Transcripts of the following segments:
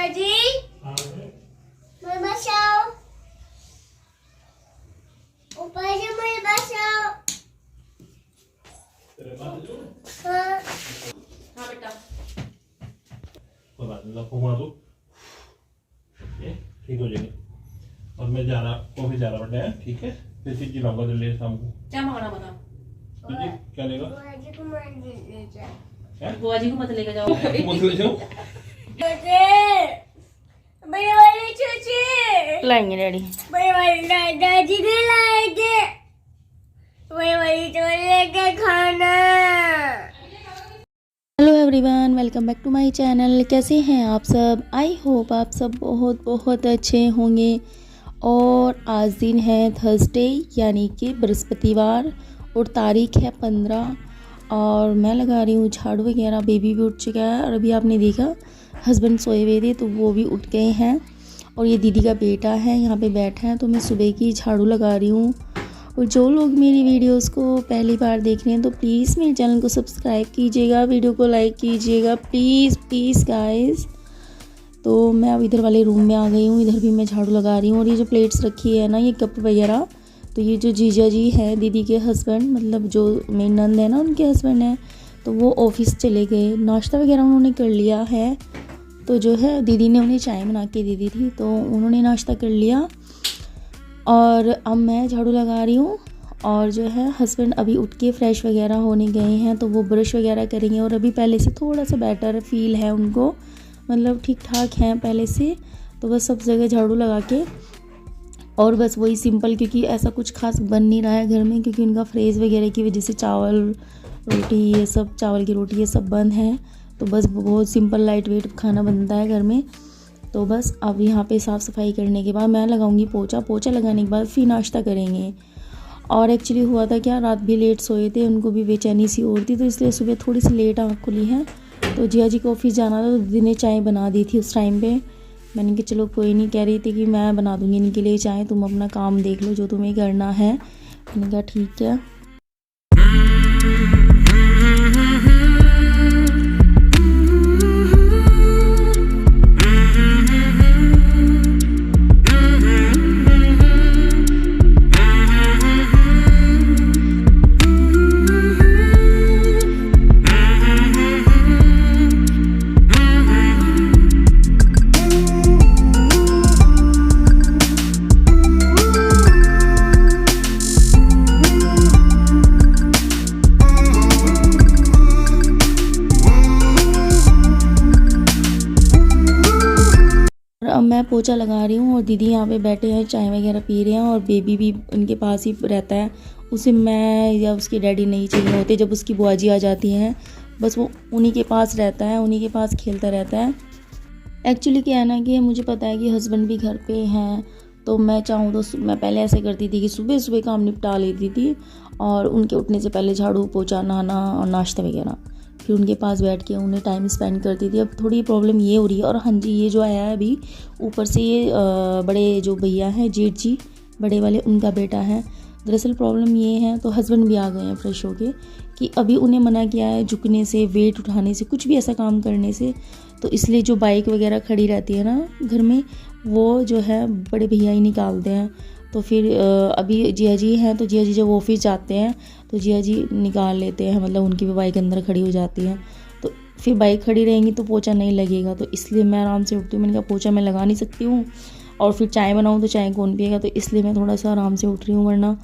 जी मैं बचाओ ऊपर जी मैं बचाओ। हाँ हाँ बेटा कोई बात नहीं, आपको घुमा दो, ये ठीक हो जाएंगे। और मैं जा रहा ऑफिस जा रहा बेटा है, ठीक है। फिर चीज लाऊंगा जल्दी शाम को। क्या मांगना बता। जी क्या लेगा? बुआ जी को मान ले जा। क्या बुआ जी को मत लेकर जाओ। मत ले जाओ। बड़े वाले चूचे लाएंगे डैडी। बड़े वाले दादाजी ने लाएंगे। बड़े वाले तो लेके खाना। Hello everyone, welcome back to my channel. कैसे हैं आप सब? आई होप आप सब बहुत बहुत अच्छे होंगे। और आज दिन है थर्सडे यानी कि बृहस्पतिवार और तारीख है 15। और मैं लगा रही हूँ झाड़ू वगैरह। बेबी भी उठ चुका है और अभी आपने देखा हस्बैंड सोए हुए थे तो वो भी उठ गए हैं। और ये दीदी का बेटा है यहाँ पे बैठा है, तो मैं सुबह की झाड़ू लगा रही हूँ। और जो लोग मेरी वीडियोस को पहली बार देख रहे हैं तो प्लीज़ मेरे चैनल को सब्सक्राइब कीजिएगा, वीडियो को लाइक कीजिएगा, प्लीज़ प्लीज़ गाइस। तो मैं अब इधर वाले रूम में आ गई हूँ, इधर भी मैं झाड़ू लगा रही हूँ। और ये जो प्लेट्स रखी है ना, ये कप वगैरह, तो ये जो जीजा जी हैं दीदी के हस्बैंड, मतलब जो मेरी नंद है ना उनके हस्बैंड हैं, तो वो ऑफिस चले गए। नाश्ता वगैरह उन्होंने कर लिया है। तो जो है दीदी ने उन्हें चाय बना के दे दी थी, तो उन्होंने नाश्ता कर लिया। और अब मैं झाड़ू लगा रही हूँ। और जो है हस्बैंड अभी उठ के फ्रेश वगैरह होने गए हैं, तो वो ब्रश वगैरह करेंगे। और अभी पहले से थोड़ा सा बेटर फील है उनको, मतलब ठीक ठाक हैं पहले से। तो बस सब जगह झाड़ू लगा के, और बस वही सिंपल, क्योंकि ऐसा कुछ खास बन नहीं रहा है घर में, क्योंकि उनका फ्रेज वगैरह की वजह से चावल रोटी ये सब, चावल की रोटी ये सब बंद है। तो बस बहुत सिंपल लाइट वेट खाना बनता है घर में। तो बस अब यहाँ पे साफ़ सफाई करने के बाद मैं लगाऊंगी पोछा। पोछा लगाने के बाद फिर नाश्ता करेंगे। और एक्चुअली हुआ था क्या, रात भी लेट सोए थे, उनको भी बेचैनी सी और थी, तो इसलिए सुबह थोड़ी सी लेट आँख खुली है। तो जिया जी को ऑफिस जाना था, तो दीदी ने चाय बना दी थी उस टाइम पे। मैंने कहा चलो कोई नहीं, कह रही थी कि मैं बना दूँगी इनके लिए चाय, तुम अपना काम देख लो जो तुम्हें करना है। मैंने कहा ठीक है। अब मैं पोछा लगा रही हूँ और दीदी यहाँ पे बैठे हैं, चाय वगैरह पी रहे हैं। और बेबी भी उनके पास ही रहता है, उसे मैं या उसके डैडी नहीं चाहिए होते। जब उसकी बुआ जी आ जाती हैं बस वो उन्हीं के पास रहता है, उन्हीं के पास खेलता रहता है। एक्चुअली क्या है ना कि मुझे पता है कि हस्बैंड भी घर पे हैं, तो मैं चाहूँ तो मैं पहले ऐसे करती थी कि सुबह सुबह काम निपटा लेती थी, और उनके उठने से पहले झाड़ू पोछा नहाना और नाश्ता वगैरह, फिर उनके पास बैठ के उन्हें टाइम स्पेंड करती थी। अब थोड़ी प्रॉब्लम ये हो रही है। और हाँ जी, ये जो आया है अभी ऊपर से, ये बड़े जो भैया हैं जेठ जी बड़े वाले, उनका बेटा है। दरअसल प्रॉब्लम ये है, तो हस्बैंड भी आ गए हैं फ्रेश होके, कि अभी उन्हें मना किया है झुकने से, वेट उठाने से, कुछ भी ऐसा काम करने से। तो इसलिए जो बाइक वगैरह खड़ी रहती है ना घर में, वो जो है बड़े भैया ही निकालते हैं। तो फिर अभी जिया जी हैं, तो जिया जी जब ऑफिस जाते हैं तो जिया जी निकाल लेते हैं, मतलब उनकी भी बाइक अंदर खड़ी हो जाती है। तो फिर बाइक खड़ी रहेंगी तो पोछा नहीं लगेगा, तो इसलिए मैं आराम से उठती हूँ। मैंने कहा पोछा मैं लगा नहीं सकती हूँ, और फिर चाय बनाऊँ तो चाय कौन पिएगा, तो इसलिए मैं थोड़ा सा आराम से उठ रही हूँ। वरना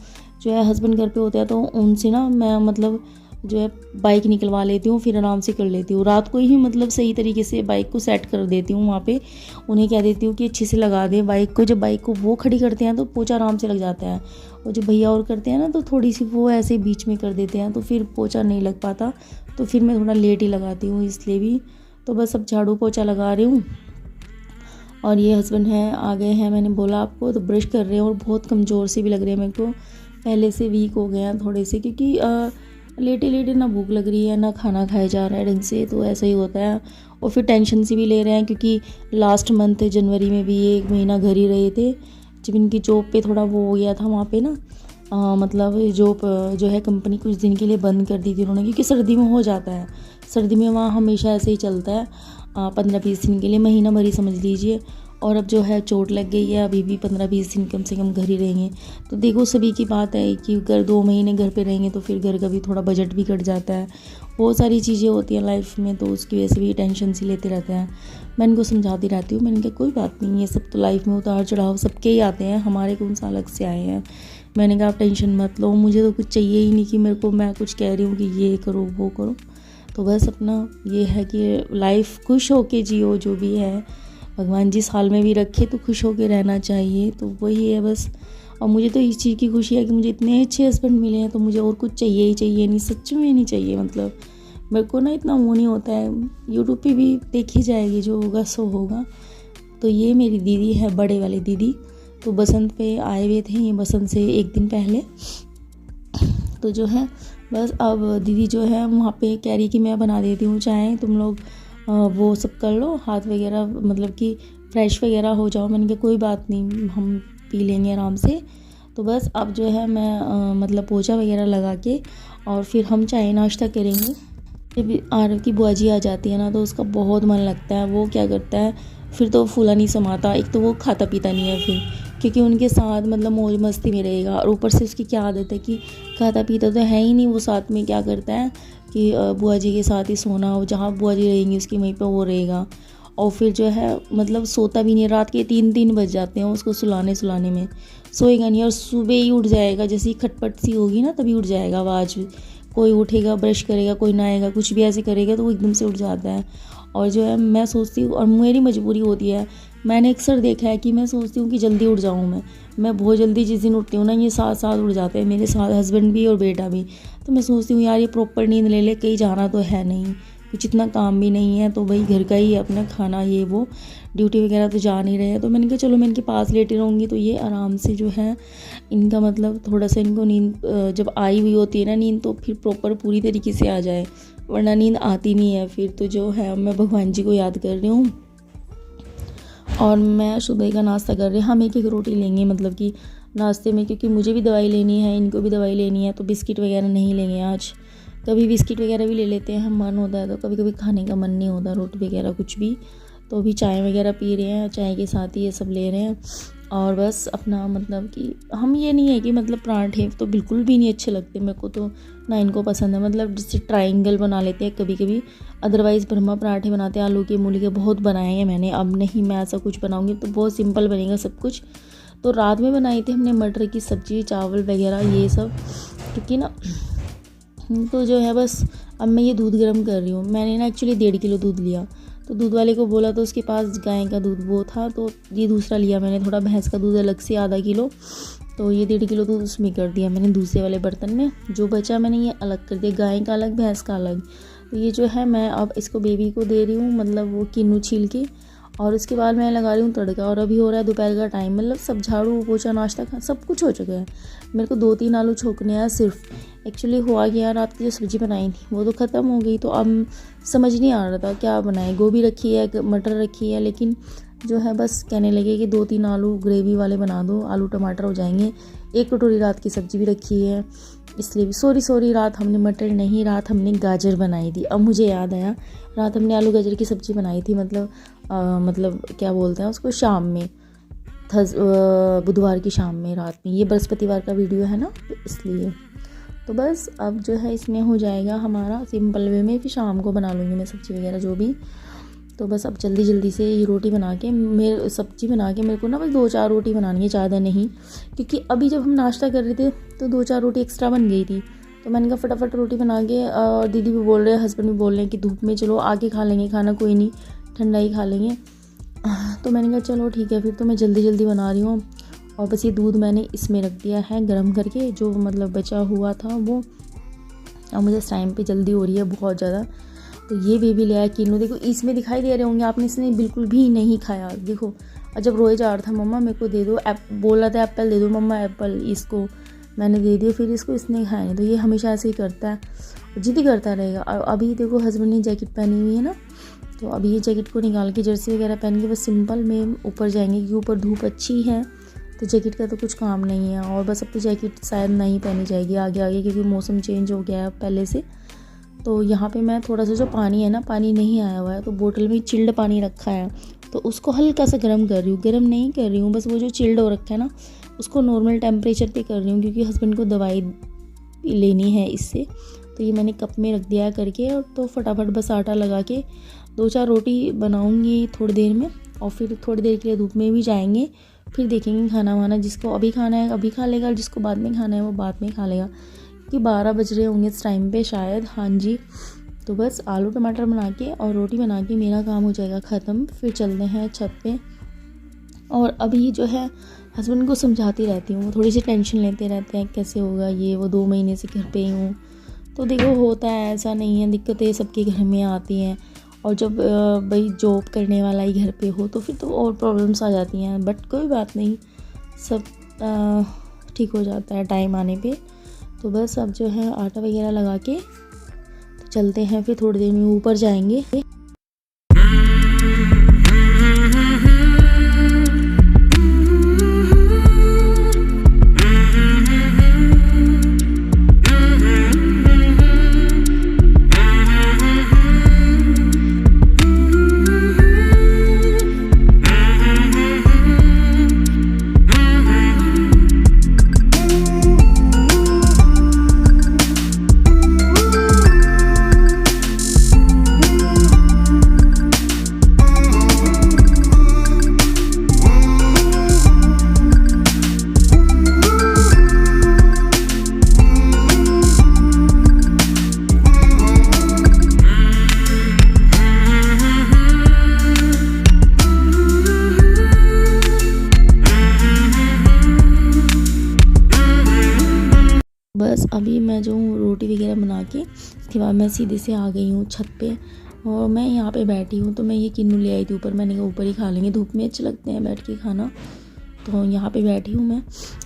जो है हस्बैंड घर पे होता है तो उनसे ना मैं मतलब जो है बाइक निकलवा लेती हूँ, फिर आराम से कर लेती हूँ। रात को ही मतलब सही तरीके से बाइक को सेट कर देती हूँ वहाँ पे, उन्हें कह देती हूँ कि अच्छे से लगा दे बाइक को। जब बाइक को वो खड़ी करते हैं तो पोछा आराम से लग जाता है, और जो भैया और करते हैं ना तो थोड़ी सी वो ऐसे बीच में कर देते हैं, तो फिर पोछा नहीं लग पाता। तो फिर मैं थोड़ा लेट ही लगाती हूँ इसलिए भी। तो बस अब झाड़ू पोछा लगा रही हूँ। और ये हस्बैंड हैं आ गए हैं, मैंने बोला आपको, तो ब्रश कर रहे हैं और बहुत कमज़ोर से भी लग रहे हैं मेरे को, पहले से वीक हो गए हैं थोड़े से, क्योंकि लेटे लेटे ना भूख लग रही है ना खाना खाया जा रहा है ढंग से, तो ऐसा ही होता है। और फिर टेंशन से भी ले रहे हैं, क्योंकि लास्ट मंथ जनवरी में भी 1 महीना घर ही रहे थे, जब इनकी जॉब पे थोड़ा वो हो गया था वहाँ पे ना, मतलब जॉब जो है कंपनी कुछ दिन के लिए बंद कर दी थी उन्होंने, क्योंकि सर्दी में हो जाता है, सर्दी में वहाँ हमेशा ऐसे ही चलता है। 15-20 दिन के लिए, महीना भर ही समझ लीजिए। और अब जो है चोट लग गई है, अभी भी 15-20 दिन कम से कम घर ही रहेंगे। तो देखो सभी की बात है कि अगर 2 महीने घर पे रहेंगे तो फिर घर का भी थोड़ा बजट भी कट जाता है, बहुत सारी चीज़ें होती हैं लाइफ में, तो उसकी वजह से भी टेंशन सी लेते रहते हैं। मैं इनको समझाती रहती हूँ, मैंने कहा कोई बात नहीं, ये सब तो लाइफ में उतार चढ़ाव सबके ही आते हैं, हमारे कौन सा अलग से आए हैं। मैंने कहा आप टेंशन मत लो, मुझे तो कुछ चाहिए ही नहीं कि मेरे को मैं कुछ कह रही हूँ कि ये करो वो करो। तो बस अपना ये है कि लाइफ खुश होके जियो, जो भी है भगवान जिस हाल में भी रखे तो खुश होके रहना चाहिए। तो वही है बस। और मुझे तो इस चीज़ की खुशी है कि मुझे इतने अच्छे हस्बैंड मिले हैं, तो मुझे और कुछ चाहिए ही चाहिए नहीं, सच में नहीं चाहिए। मतलब मेरे को ना इतना वो नहीं होता है, यूट्यूब पे भी देखी जाएगी, जो होगा सो होगा। तो ये मेरी दीदी है, बड़े वाली दीदी, तो बसंत पे आए हुए थे, ये बसंत से 1 दिन पहले। तो जो है बस अब दीदी जो है वहाँ पे कह रही कि मैं बना देती हूँ चाय, तुम लोग वो सब कर लो, हाथ वगैरह मतलब कि फ्रेश वगैरह हो जाओ। मैंने कहा कोई बात नहीं, हम पी लेंगे आराम से। तो बस अब जो है मैं मतलब पोछा वगैरह लगा के और फिर हम चाय नाश्ता करेंगे। जब आरव की बुआ जी आ जाती है ना, तो उसका बहुत मन लगता है। वो क्या करता है फिर, तो फूला नहीं समाता, एक तो वो खाता पीता नहीं है फिर, क्योंकि उनके साथ मतलब मौज मस्ती में रहेगा। और ऊपर से उसकी क्या आदत है कि खाता पीता तो है ही नहीं, वो साथ में क्या करता है कि बुआ जी के साथ ही सोना, हो जहाँ बुआ जी रहेंगी उसकी वहीं पर वो रहेगा। और फिर जो है मतलब सोता भी नहीं, रात के 3 बज जाते हैं उसको सुलाने में, सोएगा नहीं। और सुबह ही उठ जाएगा, जैसे ही खटपट सी होगी ना तभी उठ जाएगा, आवाज़ कोई उठेगा, ब्रश करेगा, कोई नहाएगा, कुछ भी ऐसे करेगा तो वो एकदम से उठ जाता है। और जो है मैं सोचती हूँ, और मेरी मजबूरी होती है, मैंने अक्सर देखा है कि मैं सोचती हूँ कि जल्दी उठ जाऊँ। मैं बहुत जल्दी जिस दिन उठती हूँ ना, ये साथ उठ जाते हैं मेरे साथ, हस्बैंड भी और बेटा भी। तो मैं सोचती हूँ यार ये प्रॉपर नींद ले ले, कहीं जाना तो है नहीं, कुछ इतना काम भी नहीं है, तो भाई घर का ही है अपना खाना, ये वो ड्यूटी वगैरह तो जा नहीं रहे हैं। तो मैंने कहा चलो मैं इनके पास लेटी रहूँगी, तो ये आराम से जो है इनका मतलब थोड़ा सा इनको नींद जब आई हुई होती है ना नींद, तो फिर प्रॉपर पूरी तरीके से आ जाए, वरना नींद आती नहीं है फिर। तो जो है मैं भगवान जी को याद कर रही हूँ और मैं सुबह का नाश्ता कर रही हूँ। हम 1-1 रोटी लेंगे मतलब कि नाश्ते में, क्योंकि मुझे भी दवाई लेनी है, इनको भी दवाई लेनी है, तो बिस्किट वगैरह नहीं लेंगे आज। कभी बिस्किट वगैरह भी ले लेते हैं, मन होता है तो, कभी कभी खाने का मन नहीं होता रोटी वगैरह कुछ भी। तो अभी चाय वगैरह पी रहे हैं, चाय के साथ ही ये सब ले रहे हैं। और बस अपना मतलब कि हम ये नहीं है कि मतलब पराठे तो बिल्कुल भी नहीं अच्छे लगते मेरे को, तो ना इनको पसंद है। मतलब जैसे ट्रायंगल बना लेते हैं कभी कभी, अदरवाइज़ ब्रह्मा पराठे बनाते हैं आलू के मूली के, बहुत बनाए हैं मैंने। अब नहीं मैं ऐसा कुछ बनाऊंगी तो बहुत सिंपल बनेगा सब कुछ। तो रात में बनाई थी हमने मटर की सब्ज़ी, चावल वगैरह ये सब, क्योंकि ना तो जो है बस अब मैं ये दूध गर्म कर रही हूँ। मैंने ना एक्चुअली 1.5 किलो दूध लिया, तो दूध वाले को बोला तो उसके पास गाय का दूध वो था, तो ये दूसरा लिया मैंने, थोड़ा भैंस का दूध अलग से आधा किलो, तो ये 1.5 किलो दूध उसमें कर दिया मैंने दूसरे वाले बर्तन में। जो बचा मैंने ये अलग कर दिया, गाय का अलग भैंस का अलग। तो ये जो है मैं अब इसको बेबी को दे रही हूँ, मतलब वो किन्नू छील के, और उसके बाद मैं लगा रही हूँ तड़का। और अभी हो रहा है दोपहर का टाइम, मतलब सब झाड़ू पोछा नाश्ता खा सब कुछ हो चुका है। मेरे को 2-3 आलू छोकने हैं सिर्फ। एक्चुअली हुआ गया, रात की जो सब्ज़ी बनाई थी वो तो ख़त्म हो गई, तो अब समझ नहीं आ रहा था क्या बनाए। गोभी रखी है, मटर रखी है, लेकिन जो है बस कहने लगे कि 2-3 आलू ग्रेवी वाले बना दो, आलू टमाटर हो जाएंगे। 1 कटोरी रात की सब्ज़ी भी रखी है, इसलिए भी सॉरी रात हमने मटर नहीं, रात हमने गाजर बनाई थी। अब मुझे याद आया, रात हमने आलू गाजर की सब्ज़ी बनाई थी, मतलब क्या बोलते हैं उसको, शाम में, बुधवार की शाम में, रात में। ये बृहस्पतिवार का वीडियो है ना, तो इसलिए। तो बस अब जो है इसमें हो जाएगा हमारा सिंपल वे में, फिर शाम को बना लूँगी मैं सब्ज़ी वगैरह जो भी। तो बस अब जल्दी से ये रोटी बना के, मेरे सब्ज़ी बना के मेरे को ना बस 2-4 रोटी बनानी है, ज़्यादा नहीं, क्योंकि अभी जब हम नाश्ता कर रहे थे तो 2-4 रोटी एक्स्ट्रा बन गई थी। तो मैंने कहा फटाफट रोटी बना के, और दीदी भी बोल रहे हैं, हस्बैंड भी बोल रहे हैं कि धूप में चलो आके खा लेंगे खाना, कोई नहीं ठंडा ही खा लेंगे। तो मैंने कहा चलो ठीक है, फिर तो मैं जल्दी बना रही हूँ। और बस ये दूध मैंने इसमें रख दिया है गर्म करके, जो मतलब बचा हुआ था वो। अब मुझे इस टाइम पे जल्दी हो रही है बहुत ज़्यादा। तो ये बेबी ले आया किन्नू, देखो इसमें दिखाई दे रहे होंगे आपने, इसने बिल्कुल भी नहीं खाया देखो। और जब रोए जा रहा था मम्मा मेरे को दे दो, बोल रहा था एप्पल दे दो मम्मा एप्पल, इसको मैंने दे दिया, फिर इसको इसने खाया नहीं। तो ये हमेशा ऐसे ही करता है, जिद ही करता रहेगा। और अभी देखो हस्बैंड ने जैकेट पहनी हुई है ना, तो अभी ये जैकेट को निकाल के जर्सी वगैरह पहन के बस सिंपल में ऊपर जाएंगे, क्योंकि ऊपर धूप अच्छी है, तो जैकेट का तो कुछ काम नहीं है। और बस अब तो जैकेट शायद नहीं पहनी जाएगी आगे, क्योंकि मौसम चेंज हो गया है पहले से। तो यहाँ पे मैं थोड़ा सा जो पानी है ना, पानी नहीं आया हुआ है, तो बोतल में चिल्ड पानी रखा है, तो उसको हल्का सा गर्म कर रही हूँ। गर्म नहीं कर रही हूँ, बस वो जो चिल्ड हो रखा है ना उसको नॉर्मल टेम्परेचर पे कर रही हूँ, क्योंकि हस्बैंड को दवाई लेनी है इससे। तो ये मैंने कप में रख दिया करके, और तो फटाफट बस आटा लगा के 2-4 रोटी बनाऊँगी थोड़ी देर में, और फिर थोड़ी देर के लिए धूप में भी जाएंगे। फिर देखेंगे खाना वाना, जिसको अभी खाना है अभी खा लेगा, जिसको बाद में खाना है वो बाद में खा लेगा, कि 12 बज रहे होंगे इस टाइम पे शायद। हाँ जी, तो बस आलू टमाटर बना के और रोटी बना के मेरा काम हो जाएगा ख़त्म। फिर चलते हैं छत पे। और अभी जो है हस्बैंड को समझाती रहती हूँ, वो थोड़ी सी टेंशन लेते रहते हैं कैसे होगा ये वो, 2 महीने से घर पे ही हूँ। तो देखो होता है, ऐसा नहीं है, दिक्कतें सबके घर में आती हैं, और जब भाई जॉब करने वाला ही घर पे हो तो फिर तो और प्रॉब्लम्स आ जाती हैं। बट कोई बात नहीं, सब ठीक हो जाता है टाइम आने पे। तो बस अब जो है आटा वगैरह लगा के तो चलते हैं, फिर थोड़ी देर में ऊपर जाएंगे। बस अभी मैं जो रोटी वगैरह बना के इसके बाद मैं सीधे से आ गई हूँ छत पे, और मैं यहाँ पे बैठी हूँ। तो मैं ये किन्नू ले आई थी ऊपर, मैंने कहा ऊपर ही खा लेंगे, धूप में अच्छे लगते हैं बैठ के खाना। तो यहाँ पे बैठी हूँ मैं,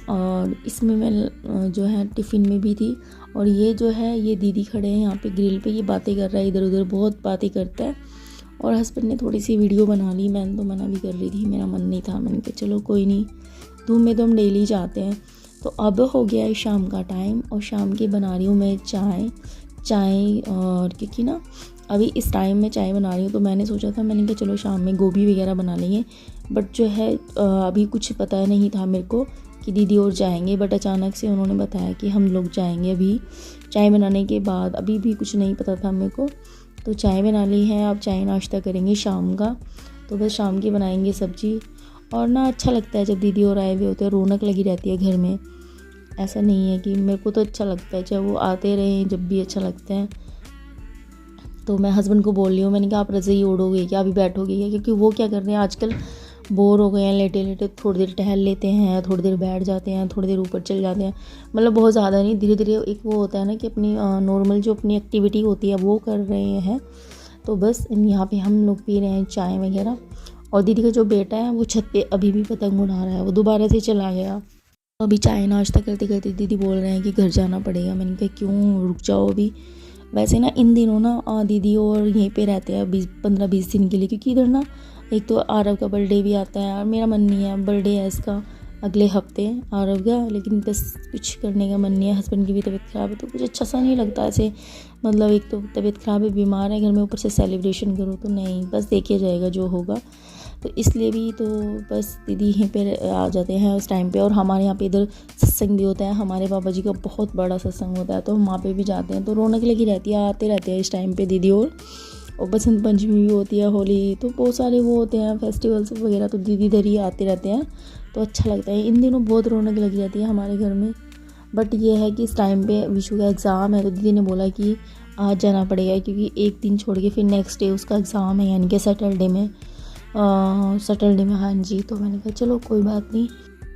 और इसमें मैं जो है टिफ़िन में भी थी। और ये जो है ये दीदी खड़े हैं यहाँ पे ग्रिल पे, ये बातें कर रहा है इधर उधर, बहुत बातें करता है। और हस्बैंड ने थोड़ी सी वीडियो बना ली, मैंने तो मना भी कर रही थी, मेरा मन नहीं था, मैंने कहा चलो कोई नहीं, धूप में तो हम डेली जाते हैं। तो अब हो गया है शाम का टाइम, और शाम की बना रही हूँ मैं चाय। और क्योंकि ना अभी इस टाइम में चाय बना रही हूँ, तो मैंने सोचा था, मैंने कहा चलो शाम में गोभी वगैरह बना लेंगे। बट जो है अभी कुछ पता नहीं था मेरे को कि दीदी और जाएंगे, बट अचानक से उन्होंने बताया कि हम लोग जाएंगे अभी चाय बनाने के बाद। अभी भी कुछ नहीं पता था मेरे को, तो चाय बना ली है, अब चाय नाश्ता करेंगे शाम का। तो बस शाम की बनाएंगे सब्जी। और ना अच्छा लगता है जब दीदी और आए हुए होते हैं, रौनक लगी रहती है घर में। ऐसा नहीं है कि मेरे को तो अच्छा लगता है, चाहे वो आते रहें जब भी अच्छा लगता है। तो मैं हस्बैंड को बोल रही हूँ, मैंने कहा आप रज़ाई ओढ़ोगे क्या, अभी बैठोगे क्या, क्योंकि वो क्या कर रहे हैं आजकल, बोर हो गए हैं, लेटे लेटे थोड़ी देर टहल लेते हैं, थोड़ी देर बैठ जाते हैं, थोड़ी देर ऊपर चल जाते हैं, मतलब बहुत ज़्यादा नहीं, धीरे धीरे एक वो होता है ना कि अपनी नॉर्मल जो अपनी एक्टिविटी होती है वो कर रहे हैं। तो बस यहाँ पे हम लोग पी रहे हैं चाय वगैरह। और दीदी का जो बेटा है वो छत पे अभी भी पतंग उड़ा रहा है, वो दोबारा से चला गया। अभी चाय नाश्ता करते करते दीदी बोल रहे हैं कि घर जाना पड़ेगा। मैंने कहा क्यों, रुक जाओ अभी। वैसे ना इन दिनों ना दीदी और यहीं पे रहते हैं 15-20 दिन के लिए, क्योंकि इधर ना एक तो आरव का बर्थडे भी आता है, और मेरा मन नहीं है, बर्थडे है इसका अगले हफ्ते आरव का, लेकिन बस कुछ करने का मन नहीं है। हस्बैंड की भी तबीयत ख़राब है, तो कुछ अच्छा सा नहीं लगता ऐसे, मतलब एक तो तबीयत ख़राब है, बीमार है घर में, ऊपर से सेलिब्रेशन करो, तो नहीं, बस देखिए जाएगा जो होगा। तो इसलिए भी तो बस दीदी यहीं पे आ जाते हैं उस टाइम पे। और हमारे यहाँ पे इधर सत्संग भी होता है, हमारे बाबा जी का बहुत बड़ा सत्संग होता है, तो हम वहाँ पे भी जाते हैं, तो रौनक लगी रहती है, आते रहते हैं इस टाइम पे दीदी। और बसंत पंचमी भी होती है, होली, तो बहुत सारे वो होते हैं फेस्टिवल्स वगैरह, तो दीदी इधर ही आते रहते हैं, तो अच्छा लगता है। इन दिनों बहुत रौनक लगी रहती है हमारे घर में। बट ये है कि इस टाइम पे विशु का एग्ज़ाम है, तो दीदी ने बोला कि आज जाना पड़ेगा, क्योंकि एक दिन छोड़ के फिर नेक्स्ट डे उसका एग्ज़ाम है, यानी कि सैटरडे में। हाँ जी, तो मैंने कहा चलो कोई बात नहीं।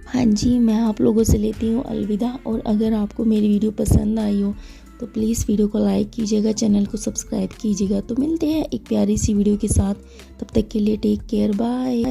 हाँ जी, मैं आप लोगों से लेती हूँ अलविदा। और अगर आपको मेरी वीडियो पसंद आई हो तो प्लीज़ वीडियो को लाइक कीजिएगा, चैनल को सब्सक्राइब कीजिएगा। तो मिलते हैं एक प्यारी सी वीडियो के साथ, तब तक के लिए टेक केयर, बाय।